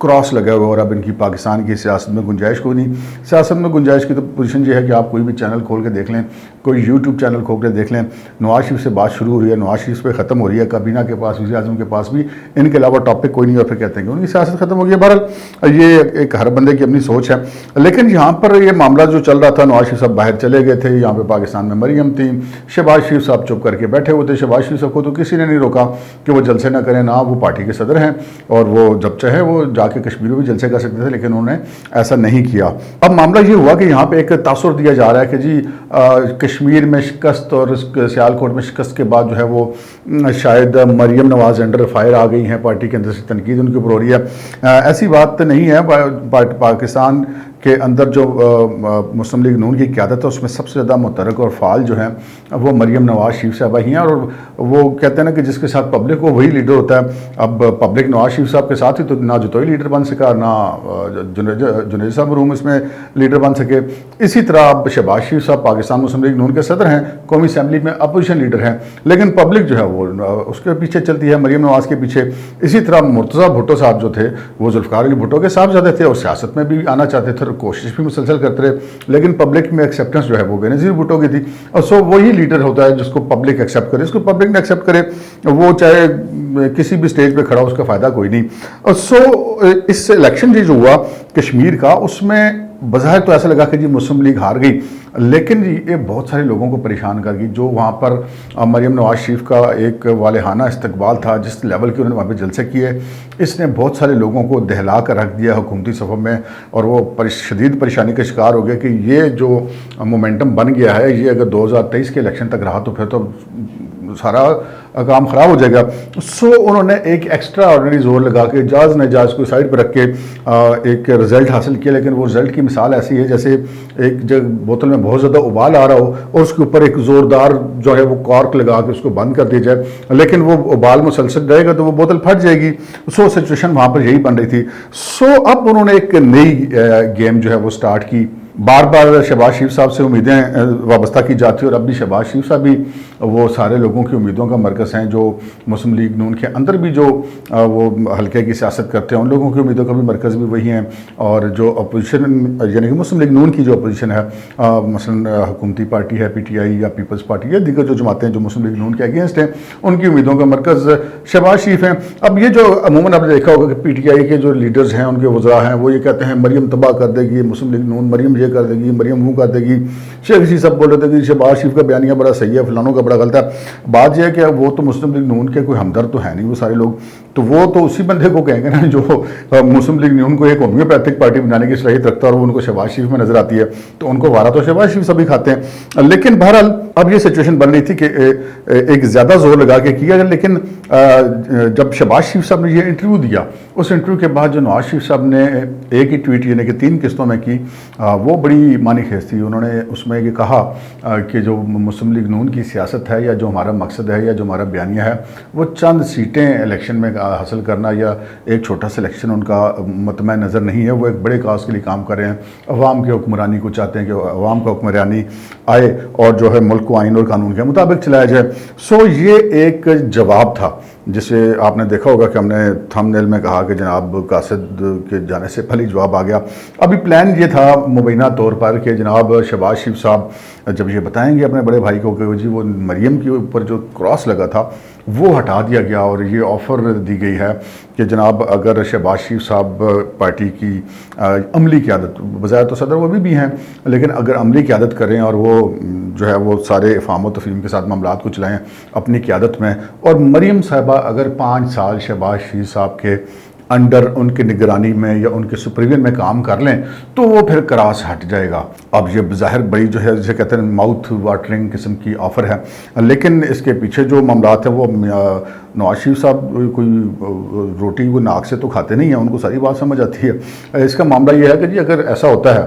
Cross لگا ہوا اور اب ان کی پاکستان کی سیاست میں گنجائش کوئی نہیں. سیاست میں گنجائش کی تو پوزیشن یہ ہے کہ آپ کوئی بھی چینل کھول کے دیکھ لیں, کوئی یوٹیوب چینل کھول کے دیکھ لیں, نواز شریف سے بات شروع ہو رہی ہے, نواز شریف پہ ختم ہو رہی ہے, کابینہ کے پاس, وزیر اعظم کے پاس بھی ان کے علاوہ ٹاپک کوئی نہیں, اور پھر کہتے ہیں کہ ان کی سیاست ختم ہو گئی ہے. بہرحال یہ ایک ہر بندے کی اپنی سوچ ہے. لیکن یہاں پر یہ معاملہ جو چل رہا تھا, نواز شریف صاحب باہر چلے گئے تھے, یہاں پہ پاکستان میں مریم تھی, شہباز شریف صاحب چپ کر کے بیٹھے ہوئے تھے. شہباز شریف صاحب کو تو کسی نے نہیں روکا کہ وہ جلسے نہ کریں, نہ وہ پارٹی کے صدر ہیں, اور وہ جب چاہے وہ جا کے کشمیر میں بھی جلسے کر سکتے تھے, لیکن انہوں نے ایسا نہیں کیا. اب معاملہ یہ ہوا کہ یہاں پہ ایک تاثر دیا جا رہا ہے کہ جی کشمیر میں شکست اور سیالکوٹ میں شکست کے بعد جو ہے وہ شاید مریم نواز انڈر فائر آ گئی ہیں, پارٹی کے اندر سے تنقید ان کے اوپر ہو رہی ہے. ایسی بات نہیں ہے. پاکستان کے اندر جو مسلم لیگ نون کی قیادت ہے اس میں سب سے زیادہ متحرک اور فعال جو ہیں وہ مریم نواز شریف صاحبہ ہی ہیں, اور وہ کہتے ہیں نا کہ جس کے ساتھ پبلک ہو وہی لیڈر ہوتا ہے. اب پبلک نواز شریف صاحب کے ساتھ ہی تو نہ جتوئی لیڈر بن سکا, نہ جنید صاحب مرحوم اس میں لیڈر بن سکے. اسی طرح اب شہباز شریف صاحب پاکستان مسلم لیگ نون کے صدر ہیں, قومی اسمبلی میں اپوزیشن لیڈر ہیں, لیکن پبلک جو ہے وہ اس کے پیچھے چلتی ہے, مریم نواز کے پیچھے. اسی طرح مرتضیٰ بھٹو صاحب جو تھے وہ ذوالفقار علی بھٹو کے صاحبزادے تھے اور سیاست میں بھی آنا چاہتے تھے, کوشش بھی مسلسل کرتے رہے, لیکن پبلک میں ایکسیپٹنس جو ہے وہ بےنظیر بھٹو کی تھی. اور سو وہی لیڈر ہوتا ہے جس کو پبلک ایکسیپٹ کرے. اس کو پبلک نے ایکسیپٹ کرے, وہ چاہے کسی بھی سٹیج پہ کھڑا ہو, اس کا فائدہ کوئی نہیں. اور سو اس الیکشن جو ہوا کشمیر کا, اس میں بظاہر تو ایسا لگا کہ جی مسلم لیگ ہار گئی, لیکن یہ بہت سارے لوگوں کو پریشان کر گئی. جو وہاں پر مریم نواز شریف کا ایک والہانہ استقبال تھا, جس لیول کے انہوں نے وہاں پہ جلسے کیے, اس نے بہت سارے لوگوں کو دہلا کر رکھ دیا حکومتی صفوں میں, اور وہ شدید پریشانی کا شکار ہو گیا کہ یہ جو مومنٹم بن گیا ہے یہ اگر 2023 کے الیکشن تک رہا تو پھر تو سارا کام خراب ہو جائے گا. سو انہوں نے ایک ایکسٹرا آرڈنری زور لگا کے جاز ناجائز کو سائڈ پہ رکھ کے ایک رزلٹ حاصل کیا. لیکن وہ رزلٹ کی مثال ایسی ہے جیسے ایک بوتل میں بہت زیادہ ابال آ رہا ہو اور اس کے اوپر ایک زوردار جو ہے وہ کارک لگا کے اس کو بند کر دیا جائے, لیکن وہ ابال مسلسل رہے گا تو وہ بوتل پھٹ جائے گی. سو سچویشن وہاں پر یہی بن رہی تھی. سو اب انہوں نے ایک نئی گیم جو ہے وہ سٹارٹ کی. بار بار شہباز شریف صاحب سے امیدیں وابستہ کی جاتی اور اب بھی شہباز شریف صاحب بھی وہ سارے لوگوں کی امیدوں کا مرکز ہیں. جو مسلم لیگ نون کے اندر بھی جو وہ حلقے کی سیاست کرتے ہیں ان لوگوں کی امیدوں کا بھی مرکز بھی وہی ہیں, اور جو اپوزیشن یعنی کہ مسلم لیگ نون کی جو اپوزیشن ہے, مثلا حکومتی پارٹی ہے پی ٹی آئی یا پیپلز پارٹی یا دیگر جو جماعتیں جو مسلم لیگ نون کے اگینسٹ ہیں, ان کی امیدوں کا مرکز شہباز شریف ہیں. اب یہ جو عموماً آپ نے دیکھا ہوگا کہ پی ٹی آئی کے جو لیڈرز ہیں, ان کے وزراء ہیں, وہ یہ کہتے ہیں مریم تباہ کر دے گی مسلم لیگ نون, مریم یہ کر دے گی, مریم وہ کر دے گی. شیخ رشید صاحب بول رہے تھے کہ شہباز شریف کا بیانیہ بڑا صحیح ہے, فلانوں کا بڑا غلط ہے. بات یہ ہے کہ وہ تو مسلم لیگ نون کے کوئی ہمدرد تو ہے نہیں وہ سارے لوگ, تو وہ تو اسی بندے کو کہیں گے نا جو مسلم لیگ نون کو ایک ہومیوپیتھک پارٹی بنانے کی صلاحیت رکھتا ہے, اور وہ ان کو شہباز شریف میں نظر آتی ہے, تو ان کو وارا تو شہباز شریف سبھی کھاتے ہیں. لیکن بہرحال اب یہ سچویشن بن رہی تھی کہ ایک زیادہ زور لگا کے کیا, لیکن جب شہباز شریف صاحب نے یہ انٹرویو دیا, اس انٹرویو کے بعد جو نواز شریف صاحب نے ایک ہی ٹویٹ یعنی کہ 3 قسطوں میں کی, وہ بڑی معنی خیز تھی. انہوں نے اس میں یہ کہا کہ جو مسلم لیگ نون کی سیاست ہے یا جو ہمارا مقصد ہے یا جو ہمارا بیانیہ ہے وہ چند سیٹیں الیکشن میں حاصل کرنا یا ایک چھوٹا سا الیکشن ان کا مطمع نظر نہیں ہے. وہ ایک بڑے کاز کے لیے کام کر رہے ہیں, عوام کے حکمرانی کو چاہتے ہیں کہ عوام کا حکمرانی آئے اور جو ہے ملک کو آئین اور قانون کے مطابق چلایا جائے. سو یہ ایک جواب تھا جسے آپ نے دیکھا ہوگا کہ ہم نے تھم نیل میں کہا کہ جناب قاصد کے جانے سے پہلے جواب آ گیا. ابھی پلان یہ تھا مبینہ طور پر کہ جناب شہباز شریف صاحب جب یہ بتائیں گے اپنے بڑے بھائی کو کہ جی وہ مریم کے اوپر جو کراس لگا تھا وہ ہٹا دیا گیا, اور یہ آفر دی گئی ہے کہ جناب اگر شہباز شریف صاحب پارٹی کی عملی قیادت, بظاہر تو صدر وہ بھی ہیں, لیکن اگر عملی قیادت کریں اور وہ جو ہے وہ سارے افہام و تفہیم کے ساتھ معاملات کو چلائیں اپنی قیادت میں, اور مریم صاحبہ اگر 5 سال شہباز شریف صاحب کے انڈر ان کی نگرانی میں یا ان کے سپریوین میں کام کر لیں تو وہ پھر کراس ہٹ جائے گا. اب یہ بظاہر بڑی جو ہے جسے کہتے ہیں ماؤتھ واٹرنگ قسم کی آفر ہے, لیکن اس کے پیچھے جو معاملات ہیں وہ نواز شریف صاحب کوئی روٹی وہ ناک سے تو کھاتے نہیں ہیں, ان کو ساری بات سمجھ آتی ہے. اس کا معاملہ یہ ہے کہ جی اگر ایسا ہوتا ہے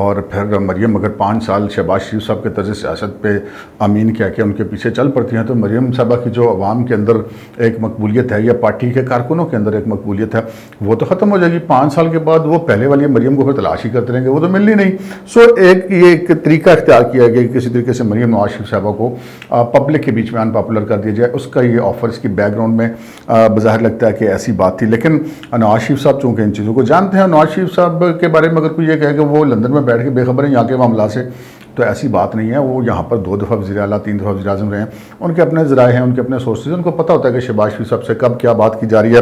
اور پھر مریم اگر 5 سال شہباز شریف صاحب کے طرز سیاست پہ امین کہہ کے ان کے پیچھے چل پڑتی ہیں، تو مریم صاحبہ کی جو عوام کے اندر ایک مقبولیت ہے یا پارٹی کے کارکنوں کے اندر ایک مقبولیت ہے وہ تو ختم ہو جائے گی۔ 5 سال کے بعد وہ پہلے والی مریم کو پھر تلاش ہی کرتے رہیں گے، وہ تو مل ہی نہیں۔ سو یہ ایک طریقہ اختیار کیا گیا کہ کسی طریقے سے مریم نواز شریف صاحبہ کو پبلک کے بیچ میں انپاپولر کر دیا جائے، اس کا یہ آفر اس کی بیک گراؤنڈ میں بظاہر لگتا ہے کہ ایسی بات تھی۔ لیکن نواز شریف صاحب چونکہ ان چیزوں کو جانتے ہیں، نواز شریف صاحب کے بارے میں اگر کوئی یہ کہے کہ وہ لندن میں بیٹھ کے بے خبر ہیں یہاں کے معاملات سے، تو ایسی بات نہیں ہے۔ وہ یہاں پر 2 دفعہ وزیر اعلیٰ 3 دفعہ وزیر اعظم رہے ہیں، ان کے اپنے ذرائع ہیں، ان کے اپنے سورسز، ان کو پتہ ہوتا ہے کہ شہباز شریف صاحب سے کب کیا بات کی جا رہی ہے۔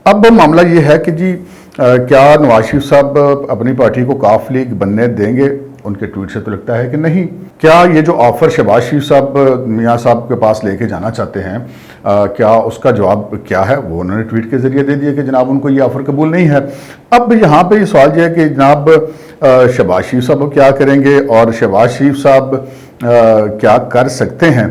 اب معاملہ یہ ہے کہ جی کیا نواز شریف صاحب اپنی پارٹی کو کاف لیگ بننے دیں گے؟ ان کے ٹویٹ سے تو لگتا ہے کہ نہیں۔ کیا یہ جو آفر شہباز شریف صاحب میاں صاحب کے پاس لے کے جانا چاہتے ہیں، کیا اس کا جواب کیا ہے؟ وہ انہوں نے ٹویٹ کے ذریعے دے دیا کہ جناب ان کو یہ آفر قبول نہیں ہے۔ اب یہاں پہ یہ سوال یہ ہے کہ جناب شہباز شریف صاحب کیا کریں گے اور شہباز شریف صاحب کیا کر سکتے ہیں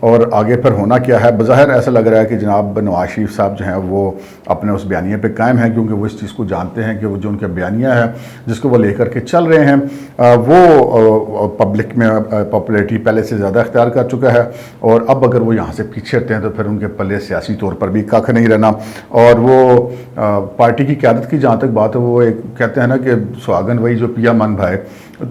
اور آگے پھر ہونا کیا ہے؟ بظاہر ایسا لگ رہا ہے کہ جناب نواز شریف صاحب جو ہیں وہ اپنے اس بیانیے پہ قائم ہیں، کیونکہ وہ اس چیز کو جانتے ہیں کہ وہ جو ان کا بیانیہ ہے جس کو وہ لے کر کے چل رہے ہیں وہ پبلک میں پاپولیرٹی پہلے سے زیادہ اختیار کر چکا ہے، اور اب اگر وہ یہاں سے پیچھے ہٹتے ہیں تو پھر ان کے پلے سیاسی طور پر بھی کھ نہیں رہنا۔ اور وہ پارٹی کی قیادت کی جہاں تک بات ہے، وہ ایک کہتے ہیں نا کہ سہاگن وہی جو پیا من بھائے،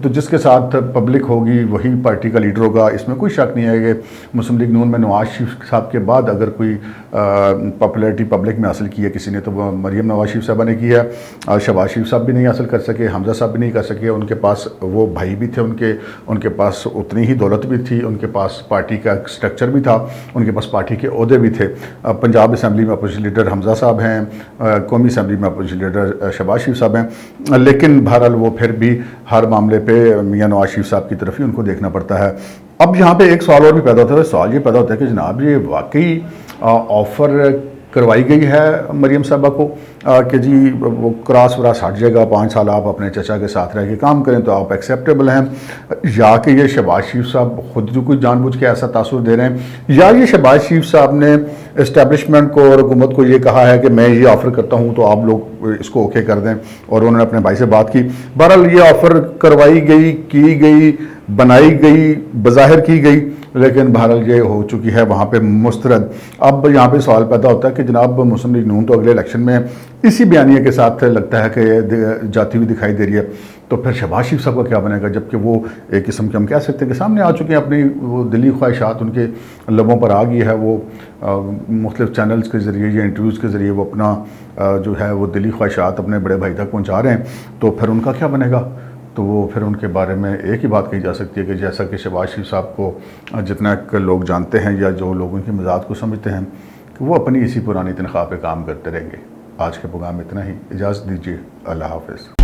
تو جس کے ساتھ پبلک ہوگی وہی پارٹی کا لیڈر ہوگا۔ اس میں کوئی شک نہیں ہے کہ مسلم لیگ نون میں نواز شریف صاحب کے بعد اگر کوئی پاپولیرٹی پبلک میں حاصل کی ہے کسی نے تو وہ مریم نواز شریف صاحبہ نے کی ہے۔ شہباز شریف صاحب بھی نہیں حاصل کر سکے، حمزہ صاحب بھی نہیں کر سکے، ان کے پاس وہ بھائی بھی تھے، ان کے پاس اتنی ہی دولت بھی تھی، ان کے پاس پارٹی کا سٹرکچر بھی تھا، ان کے پاس پارٹی کے عہدے بھی تھے۔ پنجاب اسمبلی میں اپوزیشن لیڈر حمزہ صاحب ہیں، قومی اسمبلی میں اپوزیشن لیڈر شہباز شریف صاحب ہیں، لیکن بہرحال وہ پھر بھی ہر معاملے پہ میاں نواز شریف صاحب کی طرف ہی ان کو دیکھنا پڑتا ہے۔ اب یہاں پہ ایک سوال اور بھی پیدا ہوتا ہے، سوال یہ پیدا ہوتا ہے کہ جناب یہ واقعی آفر کروائی گئی ہے مریم صاحبہ کو کہ جی وہ کراس وراس ہٹ جائے گا، 5 سال آپ اپنے چچا کے ساتھ رہ کے کام کریں تو آپ ایکسیپٹیبل ہیں، یا کہ یہ شہباز شریف صاحب خود جو کوئی جان بوجھ کے ایسا تاثر دے رہے ہیں، یا یہ شہباز شریف صاحب نے اسٹیبلشمنٹ کو اور حکومت کو یہ کہا ہے کہ میں یہ آفر کرتا ہوں تو آپ لوگ اس کو اوکے کر دیں، اور انہوں نے اپنے بھائی سے بات کی۔ بہرحال یہ آفر کروائی گئی، کی گئی، بنائی گئی، بظاہر کی گئی، لیکن بہرحال یہ ہو چکی ہے وہاں پہ مسترد۔ اب یہاں پہ سوال پیدا ہوتا ہے کہ جناب مسلم لیگ نون تو اگلے الیکشن میں اسی بیانیے کے ساتھ لگتا ہے کہ جاتی ہوئی دکھائی دے رہی ہے، تو پھر شہباز شریف صاحب کا کیا بنے گا؟ جبکہ وہ ایک قسم کے ہم کہہ سکتے ہیں کہ سامنے آ چکے ہیں، اپنی وہ دلی خواہشات ان کے لبوں پر آ گئی ہے، وہ مختلف چینلز کے ذریعے یا انٹرویوز کے ذریعے وہ اپنا جو ہے وہ دلی خواہشات اپنے بڑے بھائی تک پہنچا رہے ہیں، تو پھر ان کا کیا بنے گا؟ تو وہ پھر ان کے بارے میں ایک ہی بات کہی جا سکتی ہے کہ جیسا کہ شہباز شریف صاحب کو جتنا لوگ جانتے ہیں یا جو لوگ ان کی مزاج کو سمجھتے ہیں کہ وہ اپنی اسی پرانی تنخواہ پہ کام کرتے رہیں گے۔ آج کے پروگرام میں اتنا ہی، اجازت دیجیے، اللہ حافظ۔